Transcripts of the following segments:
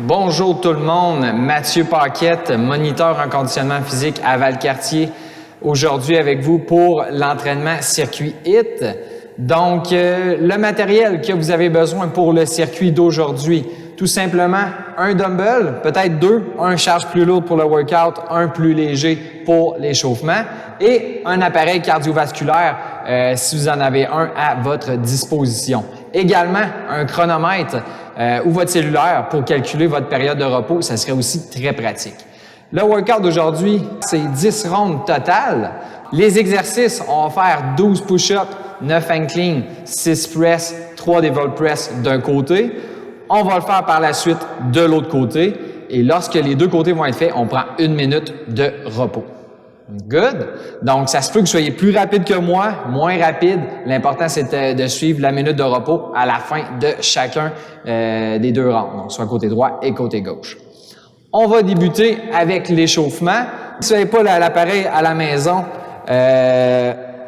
Bonjour tout le monde, Mathieu Paquette, moniteur en conditionnement physique à Valcartier. Aujourd'hui avec vous pour l'entraînement circuit HIIT. Donc, le matériel que vous avez besoin pour le circuit d'aujourd'hui, tout simplement un dumbbell, peut-être deux, un charge plus lourde pour le workout, un plus léger pour l'échauffement et un appareil cardiovasculaire si vous en avez un à votre disposition. Également, un chronomètre ou votre cellulaire pour calculer votre période de repos, ça serait aussi très pratique. Le workout d'aujourd'hui, c'est 10 rondes totales. Les exercices, on va faire 12 push-ups, 9 inclines, 6 press, 3 devil press d'un côté. On va le faire par la suite de l'autre côté. Et lorsque les deux côtés vont être faits, on prend 1 minute de repos. Good. Donc, ça se peut que vous soyez plus rapide que moi, moins rapide. L'important, c'est de suivre la minute de repos à la fin de chacun des deux rounds, donc soit côté droit et côté gauche. On va débuter avec l'échauffement. Si vous n'avez pas l'appareil à la maison,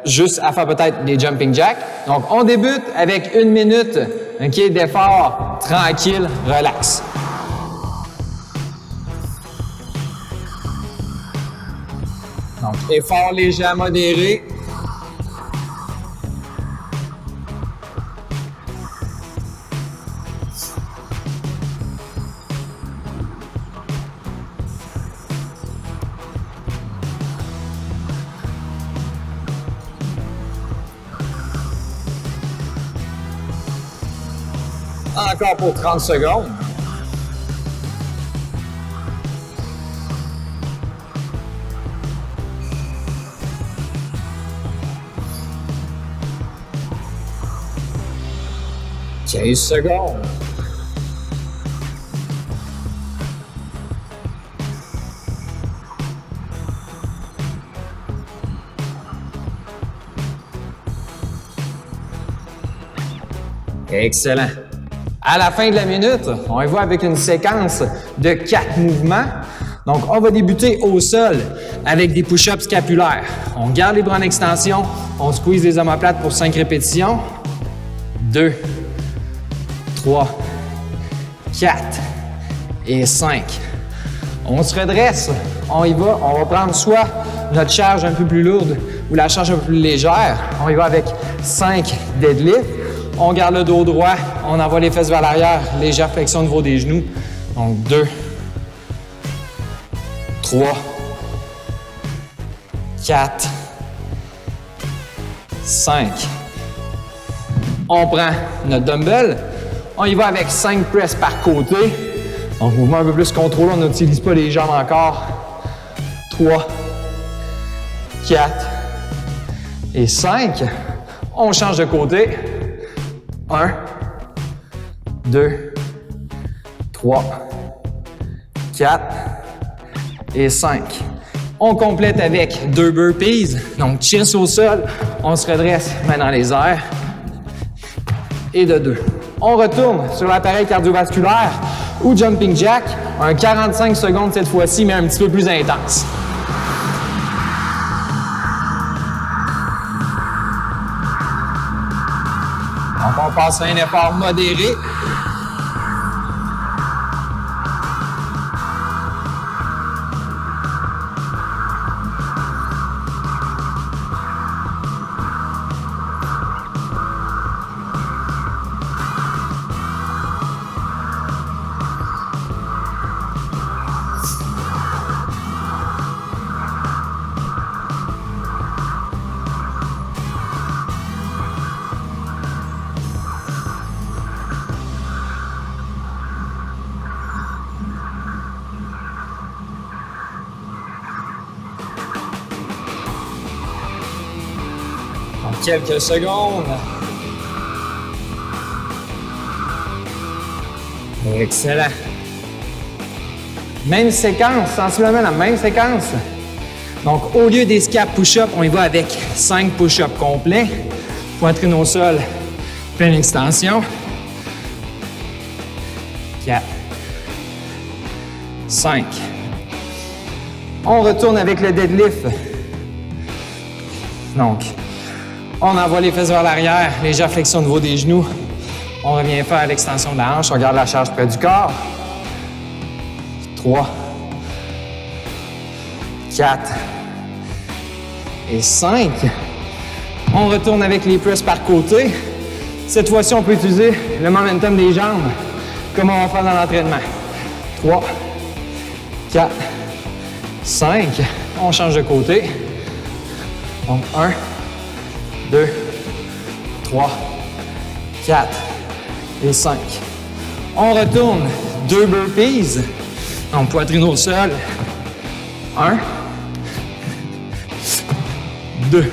juste à faire peut-être des jumping jacks. Donc, on débute avec 1 minute d'effort tranquille, relax. Donc, effort léger à modéré. Encore pour 30 secondes. « 15 secondes. » Excellent. À la fin de la minute, on y va avec une séquence de 4 mouvements. Donc, on va débuter au sol avec des push-ups scapulaires. On garde les bras en extension, on squeeze les omoplates pour 5 répétitions. 2, 3, 4 et 5. On se redresse, on y va, on va prendre soit notre charge un peu plus lourde ou la charge un peu plus légère. On y va avec 5 deadlifts. On garde le dos droit, on envoie les fesses vers l'arrière, légère flexion au niveau des genoux. Donc 2, 3, 4, 5. On prend notre dumbbell, on y va avec 5 press par côté. Donc mouvement un peu plus contrôlé, on n'utilise pas les jambes encore. 3, 4 et 5. On change de côté. 1, 2, 3, 4 et 5. On complète avec 2 burpees. Donc, chest au sol, on se redresse, main dans les airs. Et de 2. On retourne sur l'appareil cardiovasculaire ou jumping jack. Un 45 secondes cette fois-ci, mais un petit peu plus intense. Donc, on passe à un effort modéré. Quelques secondes. Excellent. Même séquence, sensiblement la même séquence. Donc, au lieu des scap push-up, on y va avec 5 push-ups complets. Poitrine au sol, pleine extension. 4, 5. On retourne avec le deadlift. Donc, on envoie les fesses vers l'arrière, légère flexion au niveau des genoux. On revient faire l'extension de la hanche, on garde la charge près du corps. 3, 4 et 5. On retourne avec les press par côté. Cette fois-ci, on peut utiliser le momentum des jambes comme on va faire dans l'entraînement. 3, 4, 5. On change de côté. Donc 1, 2, 3, 4 et 5. On retourne 2 burpees. Donc poitrine au sol. 1, 2.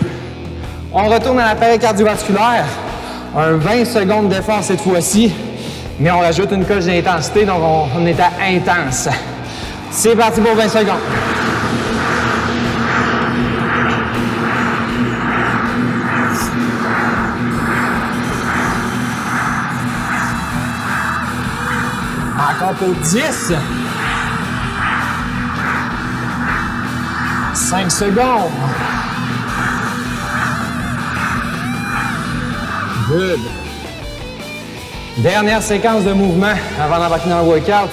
On retourne à l'appareil cardiovasculaire. Un 20 secondes d'effort cette fois-ci, mais on rajoute une coche d'intensité, donc on est à intense. C'est parti pour 20 secondes. Encore pour 10. 5 secondes. Good. Dernière séquence de mouvement avant d'embarquer dans le workout.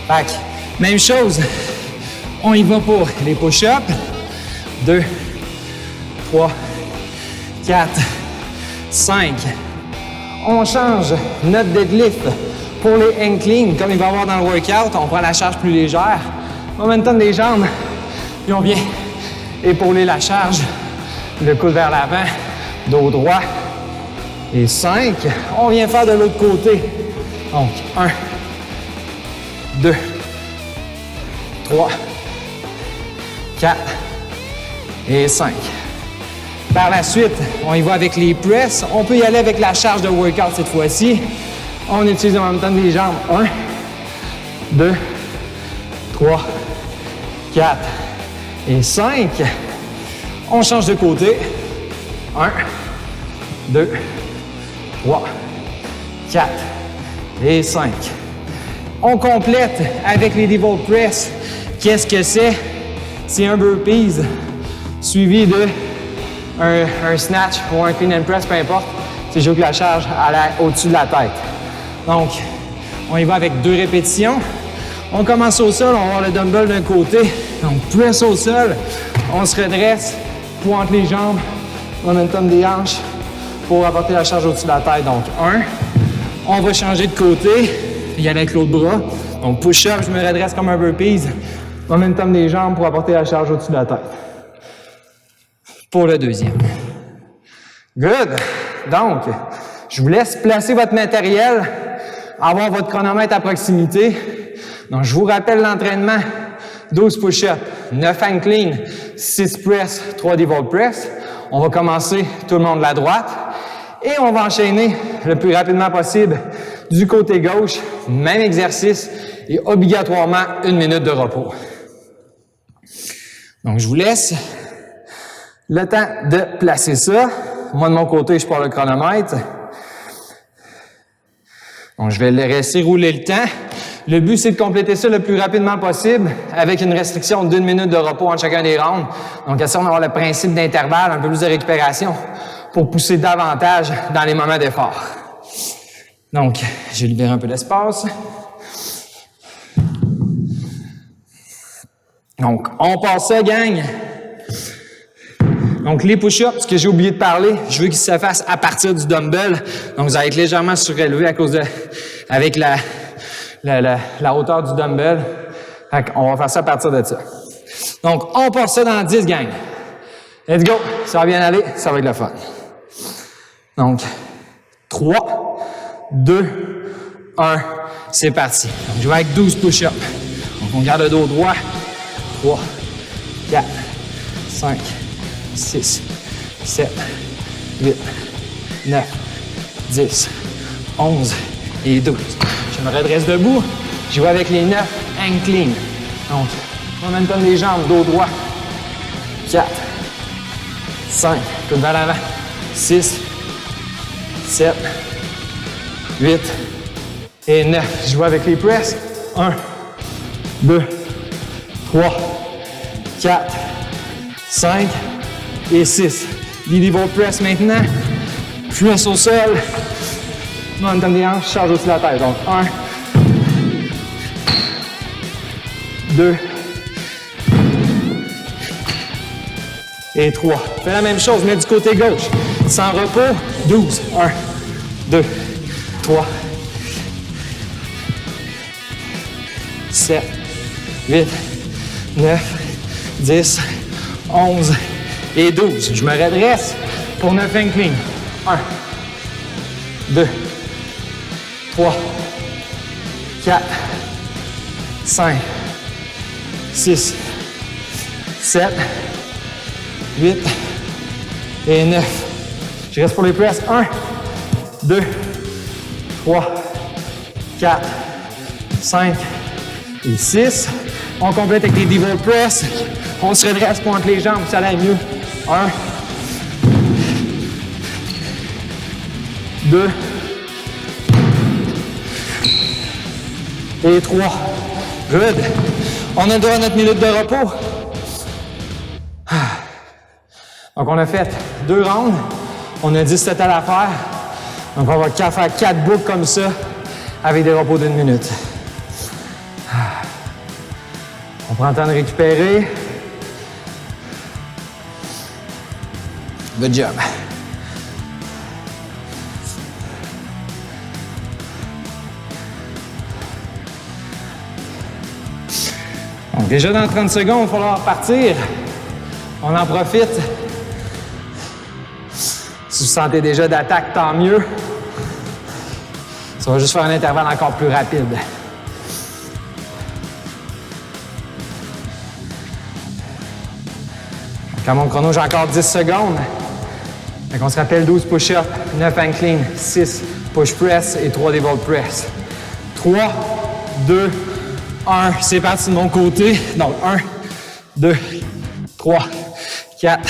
Fait que, même chose. On y va pour les push-ups. 2, 3, 4, 5. On change notre deadlift pour les hang clean, comme il va y avoir dans le workout. On prend la charge plus légère. Momentum des jambes. Puis on vient épauler la charge. Le coude vers l'avant. Dos droit. Et 5. On vient faire de l'autre côté. Donc, 1, 2, 3, 4 et 5. Par la suite, on y va avec les press. On peut y aller avec la charge de workout cette fois-ci. On utilise en même temps les jambes. 1, 2, 3, 4 et 5. On change de côté. 1, 2, 3, 4 et 5. On complète avec les devil press. Qu'est-ce que c'est? C'est un burpees suivi de un snatch ou un clean and press, peu importe. C'est juste que la charge au-dessus de la tête. Donc, on y va avec 2 répétitions. On commence au sol, on va avoir le dumbbell d'un côté. Donc, press au sol. On se redresse, pointe les jambes, momentum des hanches pour apporter la charge au-dessus de la tête. Donc, 1. On va changer de côté, y aller avec l'autre bras. Donc, push-up, je me redresse comme un burpees. Momentum des jambes pour apporter la charge au-dessus de la tête. Pour le deuxième. Good. Donc, je vous laisse placer votre matériel, avoir votre chronomètre à proximité. Donc, je vous rappelle l'entraînement. 12 push-ups, 9 hang clean, 6 press, 3 devil press. On va commencer tout le monde de la droite et on va enchaîner le plus rapidement possible du côté gauche. Même exercice et obligatoirement 1 minute de repos. Donc, je vous laisse le temps de placer ça. Moi, de mon côté, je pars le chronomètre. Donc, je vais le laisser rouler le temps. Le but, c'est de compléter ça le plus rapidement possible avec une restriction d'1 minute de repos entre chacun des rounds. Donc, ainsi, on va avoir le principe d'intervalle, un peu plus de récupération pour pousser davantage dans les moments d'effort. Donc, je vais libérer un peu d'espace. Donc, on passe ça, gang. Donc, les push-ups, ce que j'ai oublié de parler, je veux qu'ils se fassent à partir du dumbbell. Donc, vous allez être légèrement surélevé à cause de, avec la hauteur du dumbbell. On va faire ça à partir de ça. Donc, on passe ça dans 10 gang. Let's go! Ça va bien aller, ça va être le fun. Donc, 3, 2, 1, c'est parti. Donc, je vais avec 12 push-ups. Donc, on garde le dos droit. 3, 4, 5, 6, 7, 8, 9, 10, 11 et 12. Je me redresse debout. Je vais avec les 9 hang clean. Donc, momentum des jambes, dos droit. 4, 5, coude vers l'avant. 6, 7, 8 et 9. Je vais avec les press. 1, 2, 3, 4, 5 et 6. Les devil press maintenant. Press au sol. Momentum des hanches, charge au-dessus de la tête. Donc, 1, 2 et 3. Fais la même chose, mets du côté gauche. Sans repos, 12. 1, 2, 3, 7, 8, 9, 10, 11 et 12. Je me redresse pour 9 inclines. 1, 2, 3, 4, 5, 6, 7, 8 et 9. Je reste pour les presses. 1, 2, 3, 4, 5 et 6. On complète avec les devil press. On se redresse, pointe les jambes, ça allait mieux. 1, 2 et 3. Good. On a droit à notre minute de repos. Donc, on a fait 2 rounds. On a 10 total à faire. Donc, on va faire 4 boucles comme ça avec des repos d'1 minute. On prend le temps de récupérer. Good job. Donc, déjà dans 30 secondes, il va falloir partir. On en profite. Si vous sentez déjà d'attaque, tant mieux. Ça va juste faire un intervalle encore plus rapide. Donc, à mon chrono, j'ai encore 10 secondes. Donc, on se rappelle 12 push-ups, 9 inclines, 6 push-press et 3 devil press. 3, 2, 1. C'est parti de mon côté. Donc, 1, 2, 3, 4,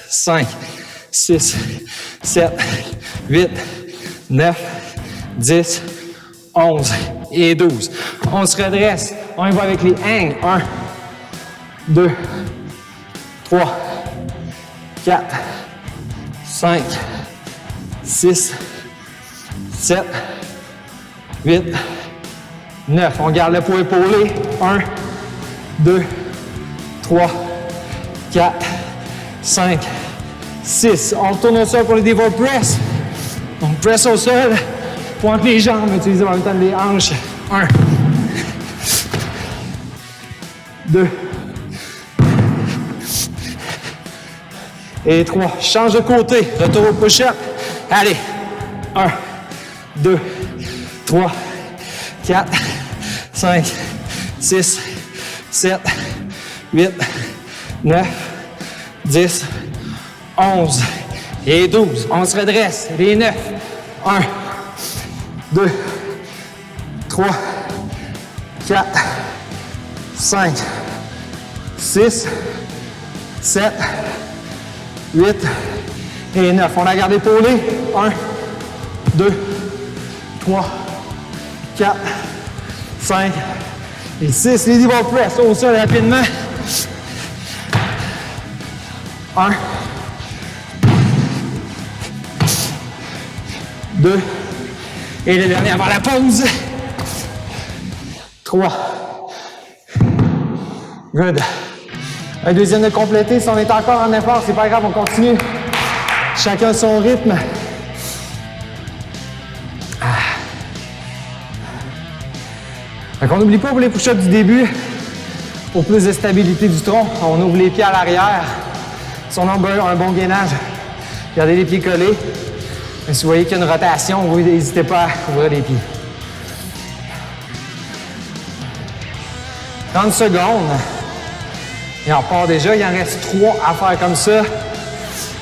5, 6, 7, 8, 9, 10, 11 et 12. On se redresse. On y va avec les hangs. 1, 2, 3, 4, 5, 6, 7, 8, 9. On garde le poids épaulé. 1, 2, 3, 4, 5, 6. On retourne au sol pour les devil press. Donc, press au sol. Pointe les jambes. Utilisez en même temps les hanches. 1, 2 et 3. Change de côté. Retour au push-up. Allez. 1, 2, 3, 4, 5, 6, 7, 8, 9, 10, 11 et 12. On se redresse. Les 9. 1, 2, 3, 4, 5, 6, 7, 8 et 9. On la garde épaulée. 1, 2, 3, 4, 5 et 6. Les devil press au sol rapidement. 1, 2 et le dernier avant la pause. 3. Good. Un deuxième de compléter. Si on est encore en effort, c'est pas grave, on continue. Chacun son rythme. Donc on n'oublie pas pour les push-ups du début, pour plus de stabilité du tronc, on ouvre les pieds à l'arrière. Si on a un bon gainage, gardez les pieds collés. Mais si vous voyez qu'il y a une rotation, vous n'hésitez pas à ouvrir les pieds. 30 secondes. Et on repart déjà. Il en reste 3 à faire comme ça.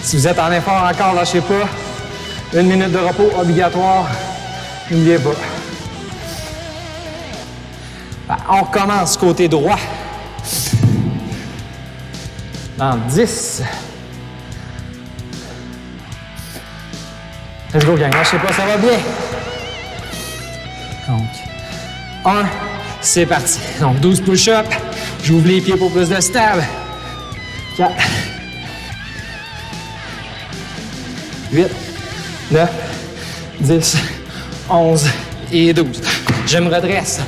Si vous êtes en effort encore, lâchez pas. 1 minute de repos obligatoire. N'oubliez pas. On recommence côté droit. Dans 10. Let's go, gang. Lâchez pas, ça va bien. Donc, 1, c'est parti. Donc, 12 push-ups. J'ouvre les pieds pour plus de stab. 4, 8, 9, 10, 11 et 12. Je me redresse.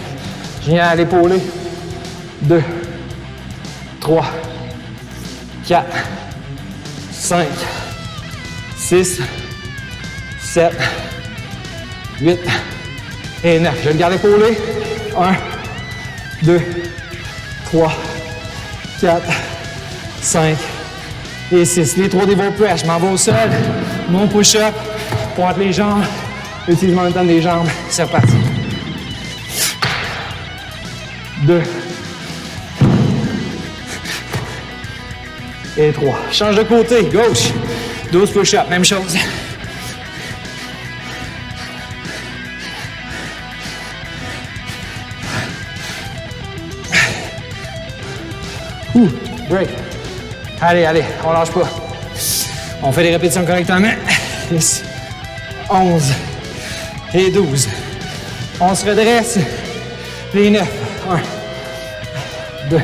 Je viens à l'épaulé. 2, 3, 4, 5, 6, 7, 8 et 9. Je vais le garder épaulé. 1, 2, 3, 4, 5 et 6. Les 3 devil press. Je m'en vais au sol. Mon push-up. Pointe les jambes. Utilise en même temps des jambes. C'est reparti. 2 et 3. Change de côté. Gauche. 12 push-up. Même chose. Break. Allez, allez, on lâche pas. On fait les répétitions correctement. 10, 11 et 12. On se redresse. Les 9. 1, 2,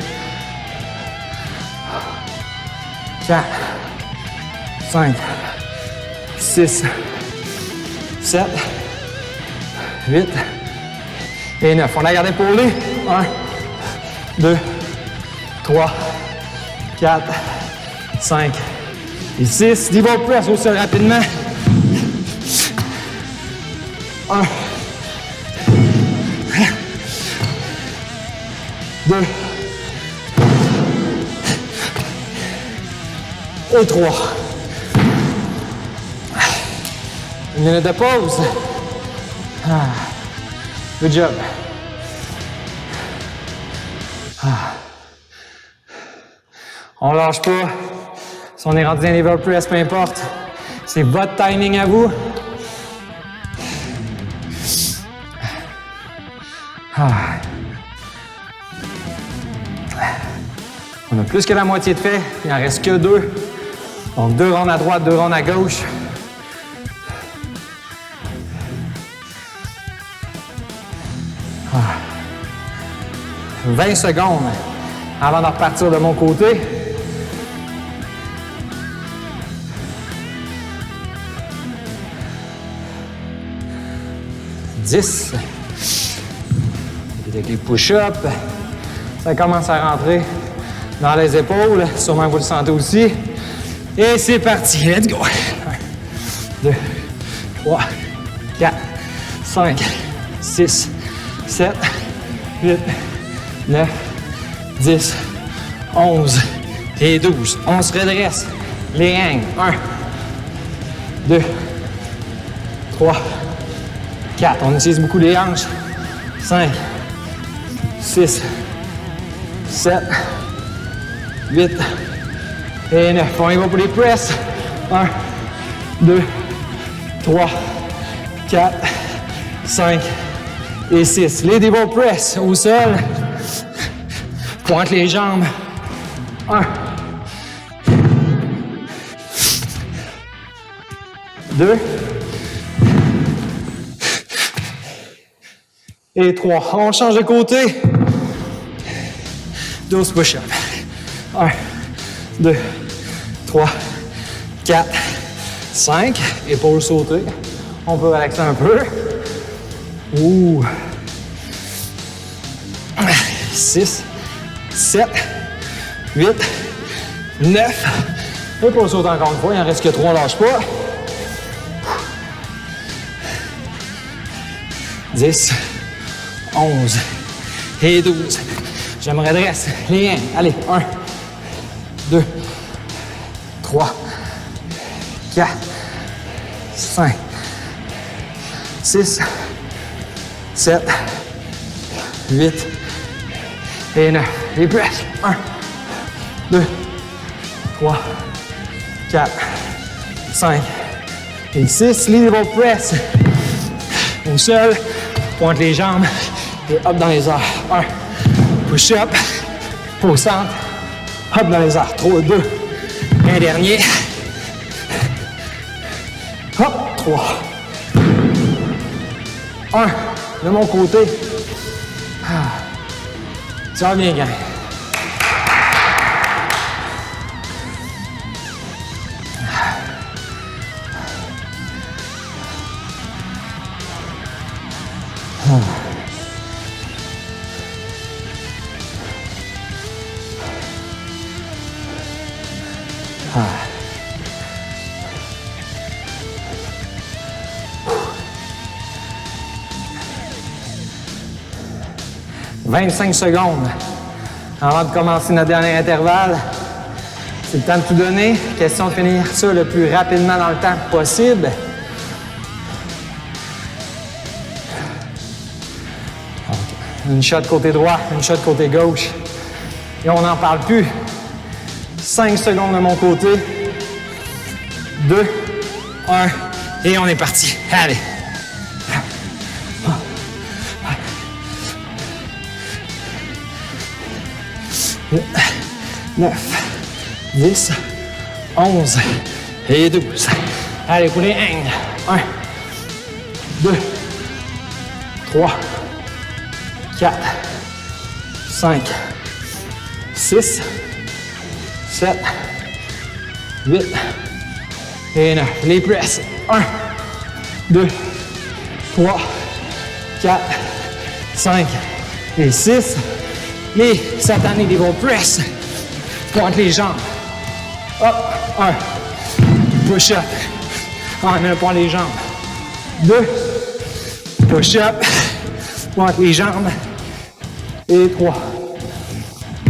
4, 5, 6, 7, 8 et 9. On la garde épaulée. 1, 2, 3, 4, 5 et 6. Devil press au sol rapidement. 1, 2 et 3. Une minute de pause. Good job. On lâche pas. Si on est rendu dans les level press, peu importe. C'est votre timing à vous. On a plus que la moitié de fait. Il en reste que 2. Donc 2 rondes à droite, 2 rondes à gauche. Ah. 20 secondes avant de repartir de mon côté. Avec les push-ups, ça commence à rentrer dans les épaules. Sûrement vous le sentez aussi. Et c'est parti. Let's go. 1, 2, 3, 4, 5, 6, 7, 8, 9, 10, 11 et 12. On se redresse. Les hangs. 1, 2, 3, 4. On utilise beaucoup les hanches. 5, 6, 7, 8 et 9. On y va pour les presses. 1, 2, 3, 4, 5 et 6. Les devil press au sol. Pointe les jambes. 1, 2 et 3. On change de côté. 12 push-ups. 1, 2, 3, 4, 5. Épaules sautées. On peut relaxer un peu. 6, 7, 8, 9. Épaules sautées encore une fois. Il en reste que 3, on lâche pas. 10, 11 et 12. Je me redresse. Les hangs. Allez, 1, 2, 3, 4, 5, 6, 7, 8 et 9. Les presses. 1, 2, 3, 4, 5 et 6. Les devil press. Au sol. Pointe les jambes et hop dans les airs. 1, push-up, au centre, hop dans les airs. 3, 2, un dernier. Hop, 3. 1, de mon côté. Ça va bien, gang. 25 secondes avant de commencer notre dernier intervalle. C'est le temps de tout donner. Question de finir ça le plus rapidement dans le temps possible. Une shot côté droit, une shot côté gauche. Et on n'en parle plus. 5 secondes de mon côté. 2, 1, et on est parti. Allez. 9, 10, 11 et 12. Allez, pour les hang. 1, 2, 3, 4, 5, 6, 7, 8 et 9. Les presses. 1, 2, 3, 4, 5 et 6. Les satanés des bons press. Pointe les jambes. Hop, 1. Push-up. 1, mais pointe les jambes. 2. Push-up. Pointe les jambes. Et 3.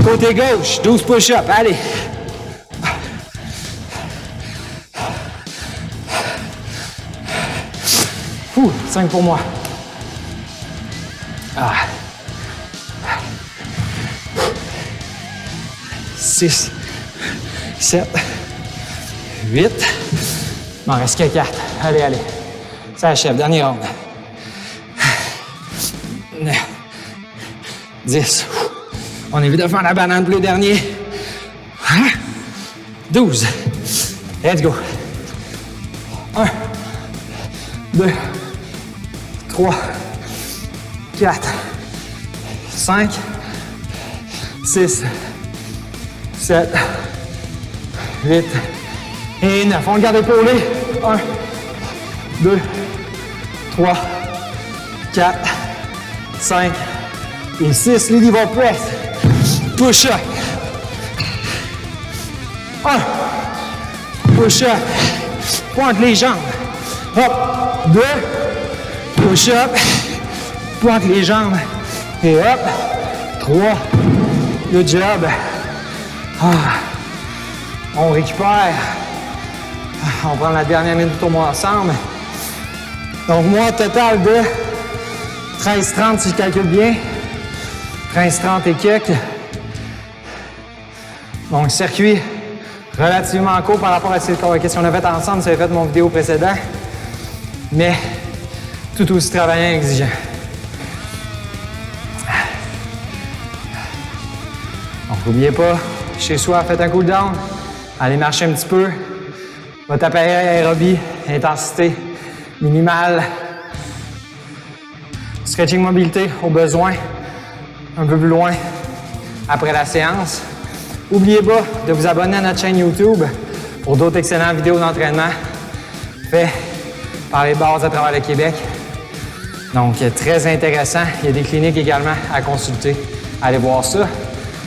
Côté gauche, 12 push-up. Allez. 5 pour moi. 6, 7, 8. Il m'en reste que 4. Allez, allez. Ça achève. Dernier round. 9, 10. On évite de faire la banane pour le dernier. 12. Let's go. 1, 2, 3, 4, 5, 6, 7, 8 et 9. On le garde épaulé. 1, 2, 3, 4, 5 et 6. Les divas press. Push up. 1. Push up. Pointe les jambes. Hop. 2. Push up. Pointe les jambes. Et hop. 3. Good job. On récupère. On prend la dernière minute pour moi ensemble. Donc, moi, total de 13-30 si je calcule bien. 13-30 et quelques. Donc, circuit relativement court par rapport à ce qu'on a fait ensemble. Ça avait fait mon vidéo précédent. Mais tout aussi travaillant et exigeant. Donc, n'oubliez pas, chez soi, faites un cool down. Allez marcher un petit peu. Votre appareil aérobie, intensité minimale. Stretching mobilité au besoin. Un peu plus loin après la séance. N'oubliez pas de vous abonner à notre chaîne YouTube pour d'autres excellentes vidéos d'entraînement faites par les bases à travers le Québec. Donc, très intéressant. Il y a des cliniques également à consulter. Allez voir ça.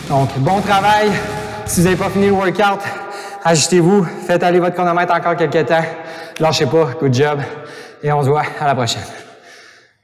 Donc, bon travail. Si vous n'avez pas fini le workout, ajustez-vous. Faites aller votre chronomètre encore quelques temps. Lâchez pas. Good job. Et on se voit à la prochaine.